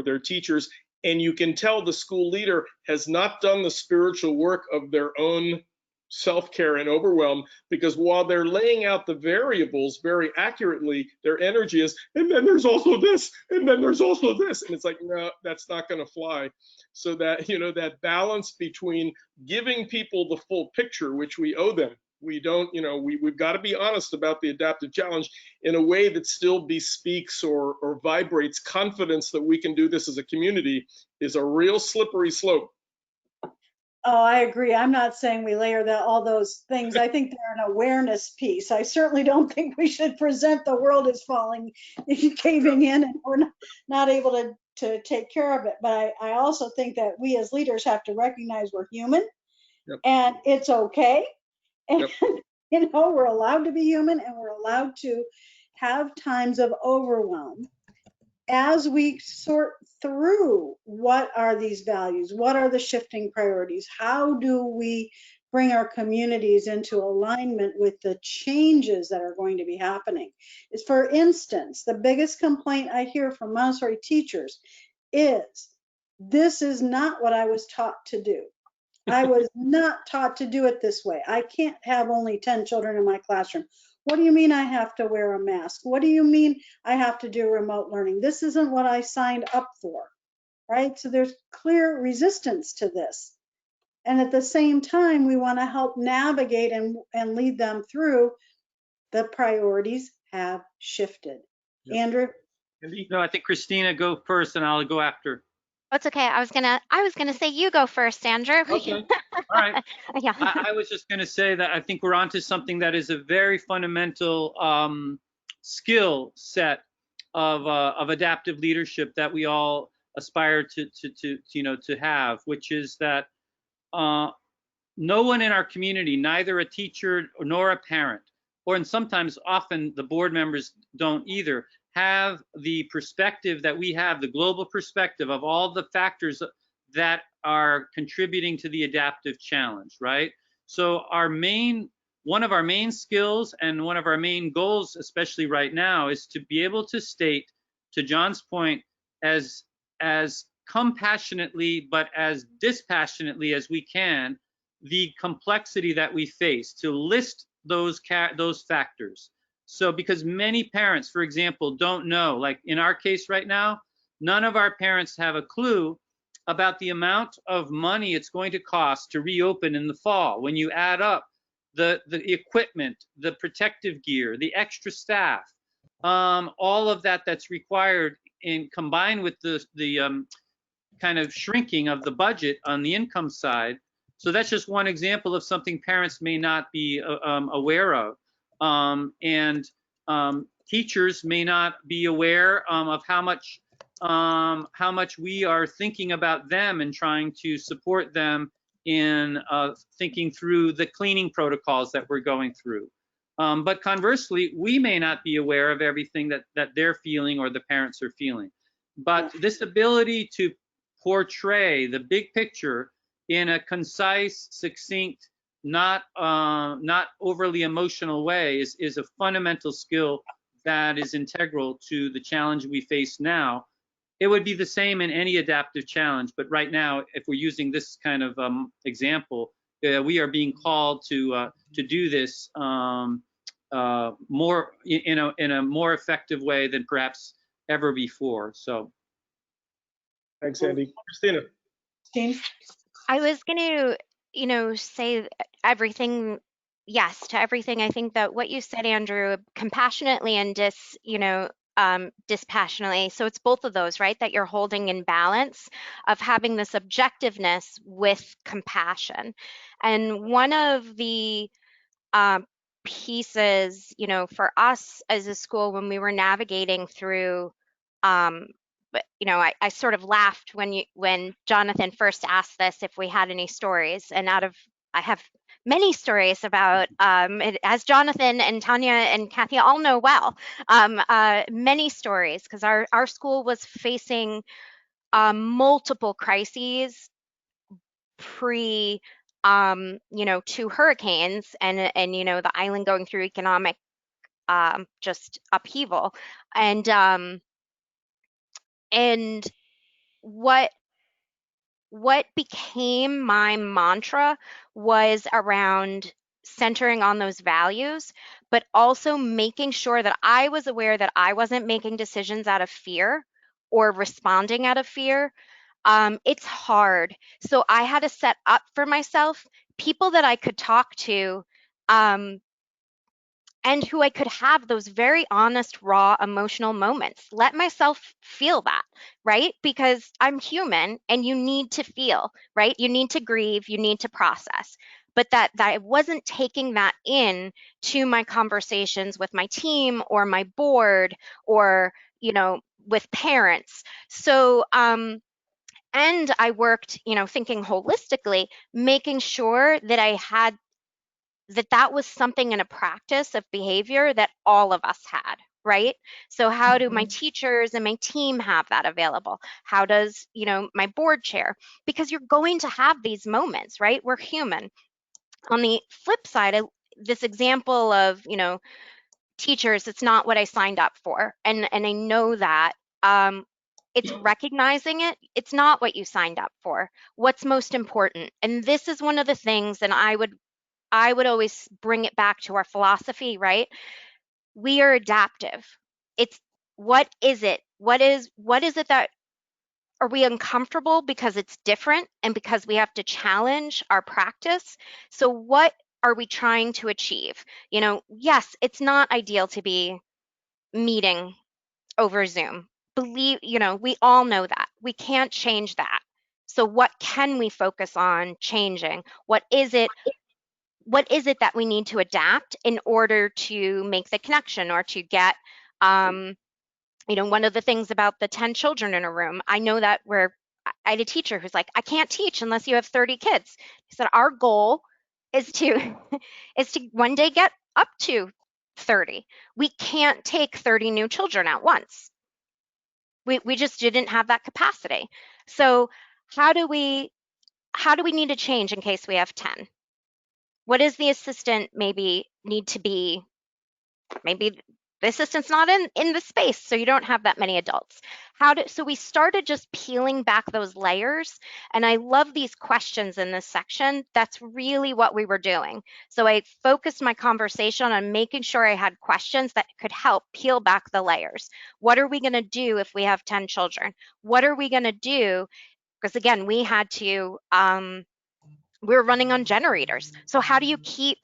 their teachers. And you can tell the school leader has not done the spiritual work of their own self-care and overwhelm, because while they're laying out the variables very accurately, their energy is, and then there's also this, and then there's also this. And it's like, no, that's not going to fly. So that, you know, that balance between giving people the full picture, which we owe them. We don't, you know, we've got to be honest about the adaptive challenge in a way that still bespeaks or vibrates confidence that we can do this as a community is a real slippery slope. Oh, I agree. I'm not saying we layer all those things. I think they're an awareness piece. I certainly don't think we should present the world as falling, caving in, and we're not able to take care of it. But I also think that we as leaders have to recognize we're human. Yep. And it's okay. And, yep. You know, we're allowed to be human, and we're allowed to have times of overwhelm as we sort through what are these values, what are the shifting priorities, how do we bring our communities into alignment with the changes that are going to be happening. Is, for instance, the biggest complaint I hear from Montessori teachers is, this is not what I was taught to do. I was not taught to do it this way. I can't have only 10 children in my classroom. What do you mean I have to wear a mask? What do you mean I have to do remote learning? This isn't what I signed up for, right? So there's clear resistance to this. And at the same time, we want to help navigate and lead them through. The priorities have shifted. Yep. Andrew? No, I think Christina go first and I'll go after. It's okay. I was gonna say you go first, Andrew. Okay. All right. Yeah. I was just gonna say that I think we're onto something that is a very fundamental skill set of adaptive leadership that we all aspire to have, which is that no one in our community, neither a teacher nor a parent, and sometimes often the board members don't either, have the perspective that we have, the global perspective of all the factors that are contributing to the adaptive challenge, right? So one of our main skills and one of our main goals, especially right now, is to be able to state, to John's point, as as compassionately but as dispassionately as we can the complexity that we face, to list those factors. So because many parents, for example, don't know, like in our case right now, none of our parents have a clue about the amount of money it's going to cost to reopen in the fall. When you add up the equipment, the protective gear, the extra staff, all of that that's required, in combined with the kind of shrinking of the budget on the income side. So that's just one example of something parents may not be aware of. And teachers may not be aware of how much we are thinking about them and trying to support them in thinking through the cleaning protocols that we're going through. But conversely, we may not be aware of everything that they're feeling or the parents are feeling. But this ability to portray the big picture in a concise, succinct, not overly emotional way is a fundamental skill that is integral to the challenge we face now. It would be the same in any adaptive challenge, but right now, if we're using this kind of example, we are being called to do this more in a more effective way than perhaps ever before. So, Thanks, Andy. Christina. Jean? I was going to, say everything, yes, to everything. I think that what you said, Andrew, compassionately and dispassionately. So it's both of those, right? That you're holding in balance of having this objectiveness with compassion. And one of the pieces, for us as a school when we were navigating through, but I sort of laughed when Jonathan first asked this if we had any stories, and I have many stories about as Jonathan and Tanya and Kathy all know well, many stories, because our school was facing multiple crises pre 2 hurricanes and the island going through economic just upheaval, and what became my mantra was around centering on those values, but also making sure that I was aware that I wasn't making decisions out of fear or responding out of fear. It's hard. So I had to set up for myself people that I could talk to, and who I could have those very honest, raw, emotional moments. Let myself feel that, right? Because I'm human and you need to feel, right? You need to grieve, you need to process. But that I wasn't taking that in to my conversations with my team or my board or, with parents. So, and I worked, thinking holistically, making sure that I had that was something in a practice of behavior that all of us had, right? So how do my teachers and my team have that available? How does, my board chair? Because you're going to have these moments, right? We're human. On the flip side, this example of, teachers, it's not what I signed up for. And I know that. It's recognizing it. It's not what you signed up for. What's most important? And this is one of the things, and I would always bring it back to our philosophy, right? We are adaptive. It's what is it? What is it that are we uncomfortable because it's different and because we have to challenge our practice? So what are we trying to achieve? Yes, it's not ideal to be meeting over Zoom. We all know that. We can't change that. So what can we focus on changing? What is it that we need to adapt in order to make the connection or to get, one of the things about the 10 children in a room, I know that I had a teacher who's like, I can't teach unless you have 30 kids. He said, our goal is to, is to one day get up to 30. We can't take 30 new children at once. We just didn't have that capacity. So how do we need to change in case we have 10? What does the assistant maybe need to be? Maybe the assistant's not in the space, so you don't have that many adults. So we started just peeling back those layers, and I love these questions in this section. That's really what we were doing. So I focused my conversation on making sure I had questions that could help peel back the layers. What are we going to do if we have 10 children? What are we going to do? Because again, we had to, we were running on generators. So how do you keep,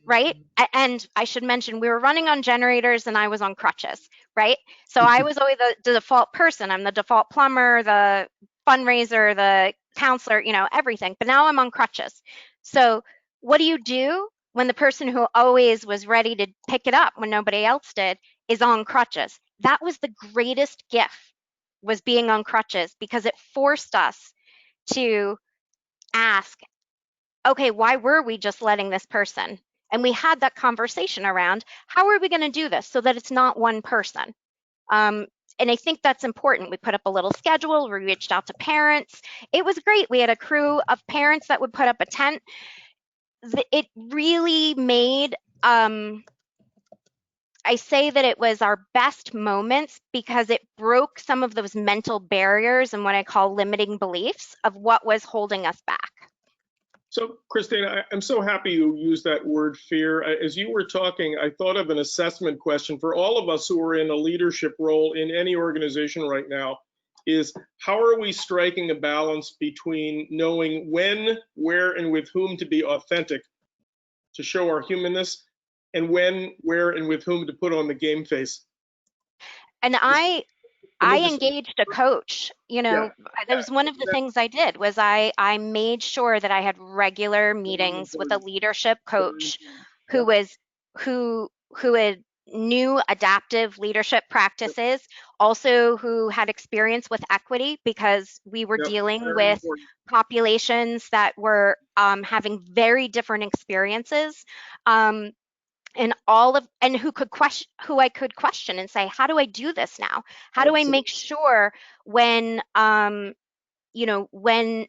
right? And I should mention, we were running on generators and I was on crutches, right? So I was always the default person. I'm the default plumber, the fundraiser, the counselor, you know, everything. But now I'm on crutches. So what do you do when the person who always was ready to pick it up when nobody else did is on crutches? That was the greatest gift, was being on crutches, because it forced us to ask, okay, why were we just letting this person? And we had that conversation around, how are we going to do this so that it's not one person? And I think that's important. We put up a little schedule. We reached out to parents. It was great. We had a crew of parents that would put up a tent. It really made, I say that it was our best moments because it broke some of those mental barriers and what I call limiting beliefs of what was holding us back. So, Christine, I'm so happy you used that word fear. As you were talking, I thought of an assessment question for all of us who are in a leadership role in any organization right now, is how are we striking a balance between knowing when, where, and with whom to be authentic, to show our humanness, and when, where, and with whom to put on the game face? And I engaged a coach, you know, that was one of the things I did, was I made sure that I had regular meetings with a leadership coach who was, who had new adaptive leadership practices, also who had experience with equity, because we were dealing with populations that were having very different experiences. And who I could question and say, how do I do this now? How do I make sure when you know, when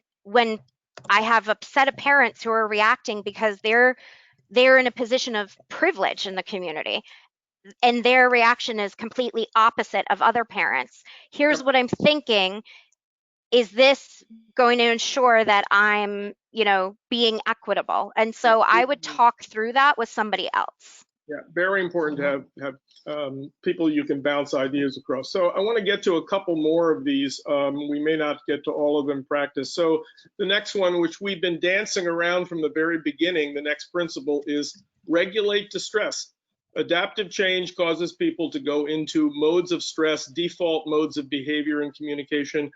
I have a set of parents who are reacting because they're in a position of privilege in the community and their reaction is completely opposite of other parents. Here's what I'm thinking. Is this going to ensure that I'm, you know, being equitable? And so I would talk through that with somebody else. Yeah, very important to have people you can bounce ideas across. So I want to get to a couple more of these. We may not get to all of them in practice. So the next one, which we've been dancing around from the very beginning, the next principle is regulate distress. Adaptive change causes people to go into modes of stress, default modes of behavior and communication.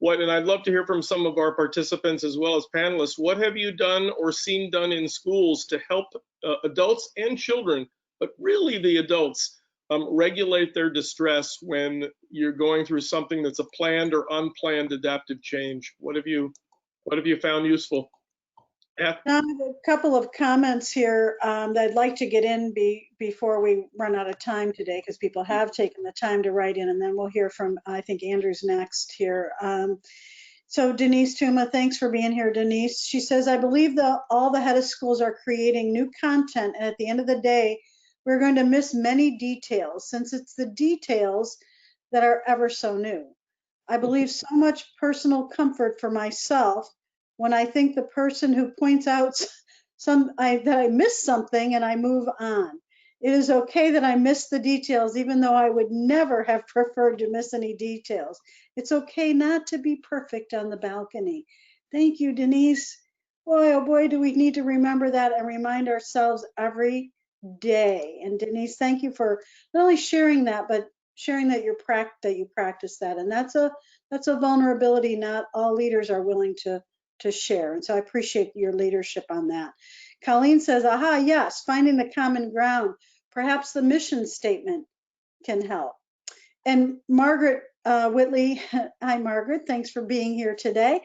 And I'd love to hear from some of our participants as well as panelists. What have you done or seen done in schools to help adults and children, but really the adults, regulate their distress when you're going through something that's a planned or unplanned adaptive change? What have you found useful? Yeah. I have a couple of comments here that I'd like to get in before we run out of time today, because people have taken the time to write in, and then we'll hear from, I think Andrew's next here. So Denise Tuma, thanks for being here, Denise. She says, I believe all the head of schools are creating new content, and at the end of the day, we're going to miss many details, since it's the details that are ever so new. I believe so much personal comfort for myself when I think the person who points out that I missed something and I move on. It is okay that I missed the details, even though I would never have preferred to miss any details. It's okay not to be perfect on the balcony. Thank you, Denise. Boy, oh boy, do we need to remember that and remind ourselves every day. And Denise, thank you for not only sharing that, but sharing that you practice that. And that's a vulnerability not all leaders are willing to share. And so I appreciate your leadership on that. Colleen says, aha, yes, finding the common ground. Perhaps the mission statement can help. And Margaret Whitley, hi Margaret, thanks for being here today.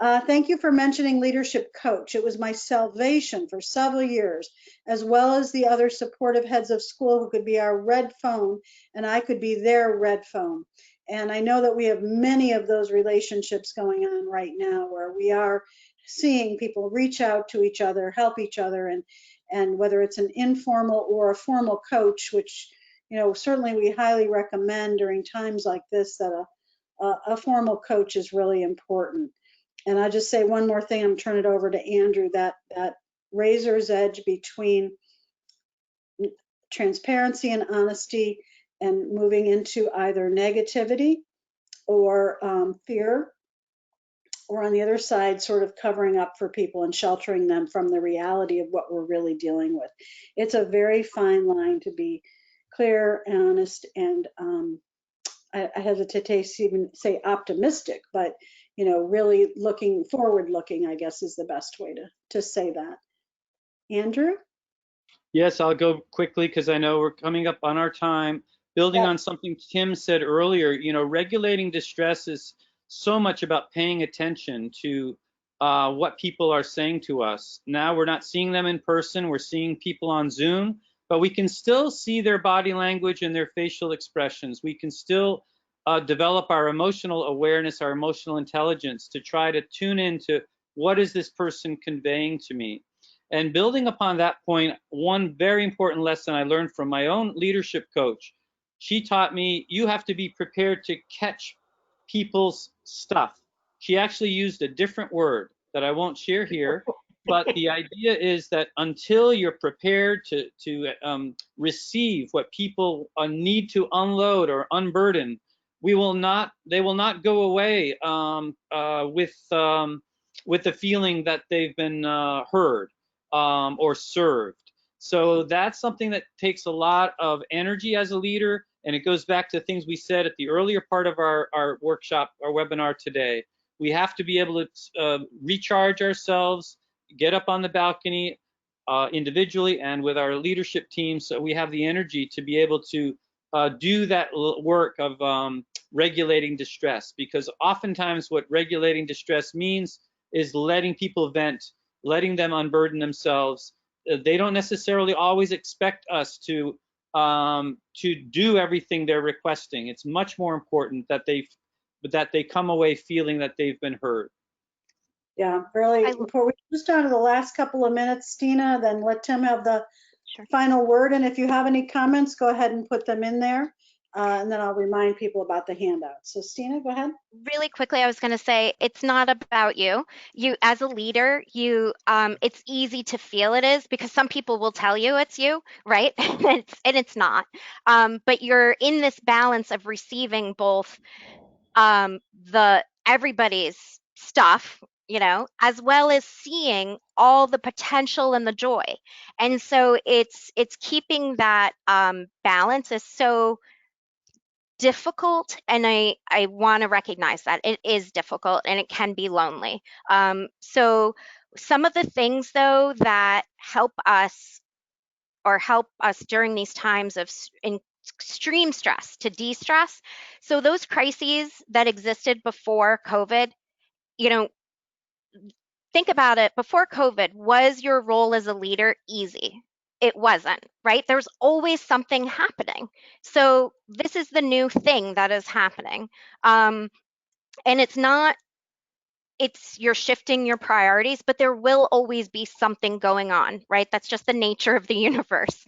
Thank you for mentioning leadership coach. It was my salvation for several years, as well as the other supportive heads of school who could be our red phone and I could be their red phone. And I know that we have many of those relationships going on right now where we are seeing people reach out to each other, help each other, and whether it's an informal or a formal coach, which certainly we highly recommend during times like this that a formal coach is really important. And I just say one more thing, I'm turning it over to Andrew, that razor's edge between transparency and honesty and moving into either negativity or fear, or on the other side, sort of covering up for people and sheltering them from the reality of what we're really dealing with. It's a very fine line to be clear and honest, and I hesitate to even say optimistic, but really forward looking, I guess, is the best way to say that. Andrew? Yes, I'll go quickly because I know we're coming up on our time. Building on something Tim said earlier, regulating distress is so much about paying attention to what people are saying to us. Now we're not seeing them in person, we're seeing people on Zoom, but we can still see their body language and their facial expressions. We can still develop our emotional awareness, our emotional intelligence to try to tune into what is this person conveying to me. And building upon that point, one very important lesson I learned from my own leadership coach, she taught me you have to be prepared to catch people's stuff. She actually used a different word that I won't share here, but the idea is that until you're prepared to receive what people need to unload or unburden, they will not go away with the feeling that they've been heard or served. So that's something that takes a lot of energy as a leader, and it goes back to things we said at the earlier part of our workshop, our webinar today. We have to be able to recharge ourselves, get up on the balcony individually and with our leadership team, so we have the energy to be able to do that work of regulating distress, because oftentimes what regulating distress means is letting people vent, letting them unburden themselves. They don't necessarily always expect us to do everything they're requesting. It's much more important that they come away feeling that they've been heard. Yeah, really important. We just down to the last couple of minutes, Stina, then let Tim have the final word. And if you have any comments, go ahead and put them in there. And then I'll remind people about the handout. So Stina, go ahead. Really quickly, I was going to say, it's not about you. You, as a leader, it's easy to feel it is, because some people will tell you it's you, right? and it's not. But you're in this balance of receiving both everybody's stuff, as well as seeing all the potential and the joy. And so it's keeping that balance is so difficult, and I want to recognize that it is difficult and it can be lonely. So some of the things though that help us during these times of extreme stress to de-stress. So those crises that existed before COVID, think about it. Before COVID, was your role as a leader easy? It wasn't, right? There's always something happening. So this is the new thing that is happening. And you're shifting your priorities, but there will always be something going on, right? That's just the nature of the universe.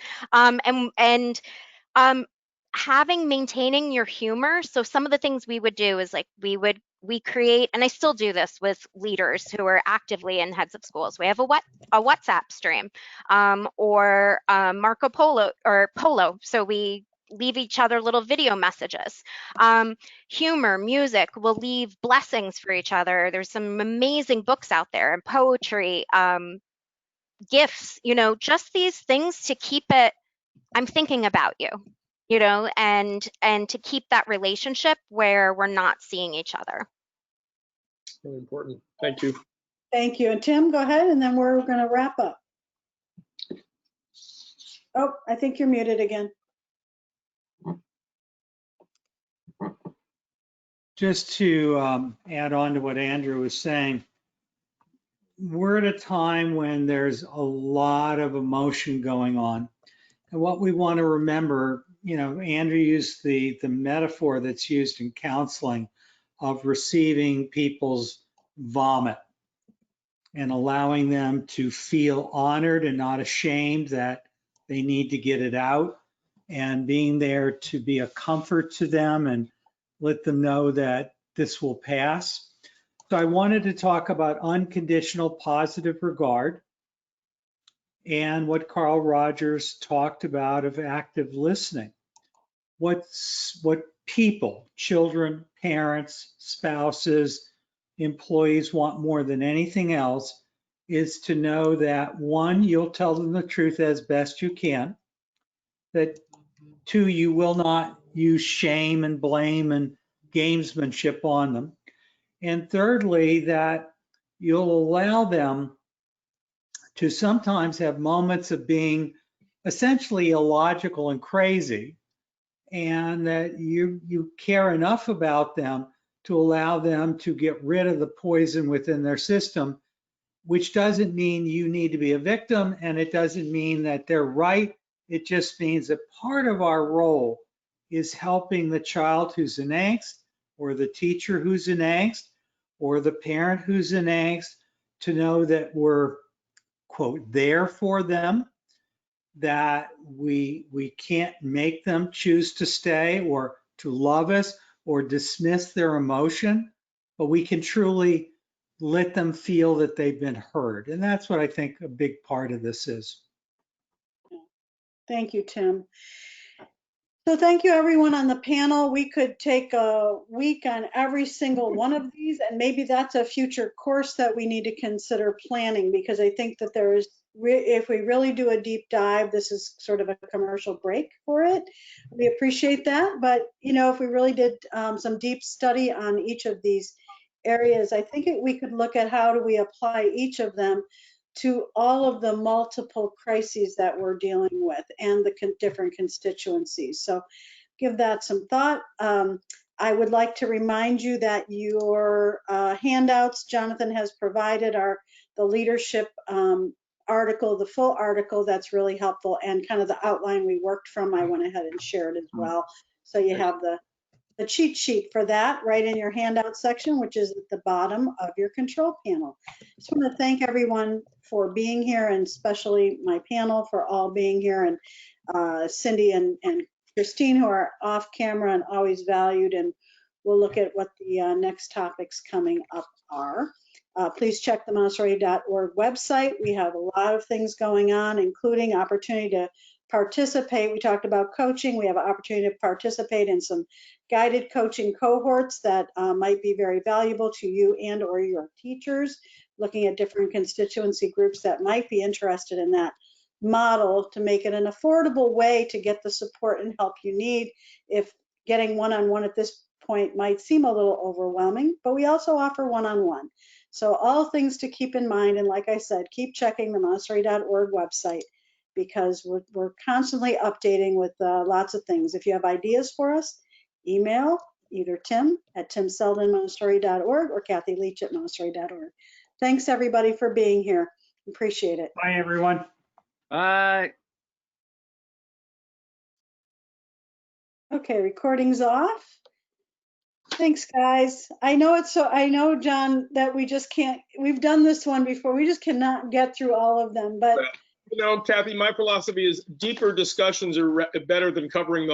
Maintaining your humor. So some of the things we would do is we create, and I still do this with leaders who are actively in heads of schools. We have a WhatsApp stream or Marco Polo or Polo. So we leave each other little video messages. Humor, music, we'll leave blessings for each other. There's some amazing books out there, and poetry, gifts, just these things to keep it, I'm thinking about you. And to keep that relationship where we're not seeing each other. Really important. Thank you. Thank you. And Tim, go ahead, and then we're going to wrap up. Oh, I think you're muted again. Just to add on to what Andrew was saying, we're at a time when there's a lot of emotion going on. And what we want to remember, Andrew used the metaphor that's used in counseling of receiving people's vomit and allowing them to feel honored and not ashamed that they need to get it out, and being there to be a comfort to them and let them know that this will pass. So I wanted to talk about unconditional positive regard and what Carl Rogers talked about of active listening. What people, children, parents, spouses, employees want more than anything else is to know that, one, you'll tell them the truth as best you can, that two, you will not use shame and blame and gamesmanship on them, and thirdly, that you'll allow them to sometimes have moments of being essentially illogical and crazy, and that you care enough about them to allow them to get rid of the poison within their system, which doesn't mean you need to be a victim, and it doesn't mean that they're right. It just means that part of our role is helping the child who's in angst, or the teacher who's in angst, or the parent who's in angst, to know that we're, quote, there for them, that we can't make them choose to stay or to love us or dismiss their emotion, but we can truly let them feel that they've been heard. And that's what I think a big part of this is. Thank you, Tim. So thank you, everyone on the panel. We could take a week on every single one of these, and maybe that's a future course that we need to consider planning, because I think that there is, if we really do a deep dive, this is sort of a commercial break for it. We appreciate that, but if we really did some deep study on each of these areas, I think we could look at how do we apply each of them to all of the multiple crises that we're dealing with and the different constituencies. So give that some thought. I would like to remind you that your handouts Jonathan has provided are the leadership article, the full article that's really helpful, and kind of the outline we worked from, I went ahead and shared as well. So you have the cheat sheet for that right in your handout section, which is at the bottom of your control panel. Just want to thank everyone for being here, and especially my panel for all being here, and Cindy and Christine, who are off camera and always valued, and we'll look at what the next topics coming up are. Please check the Montessori.org website. We have a lot of things going on, including opportunity to participate. We talked about coaching. We have an opportunity to participate in some guided coaching cohorts that might be very valuable to you and or your teachers, looking at different constituency groups that might be interested in that model to make it an affordable way to get the support and help you need, if getting one-on-one at this point might seem a little overwhelming, but we also offer one-on-one. So all things to keep in mind, and like I said, keep checking the Montessori.org website, because we're constantly updating with lots of things. If you have ideas for us, email either Tim at timseldonmontessori.org or Kathy Leach at montessori.org. Thanks everybody for being here. Appreciate it. Bye, everyone. Bye. Okay, recording's off. Thanks, guys. I know, John, that we just can't, we've done this one before. We just cannot get through all of them, but Kathy, my philosophy is deeper discussions are better than covering the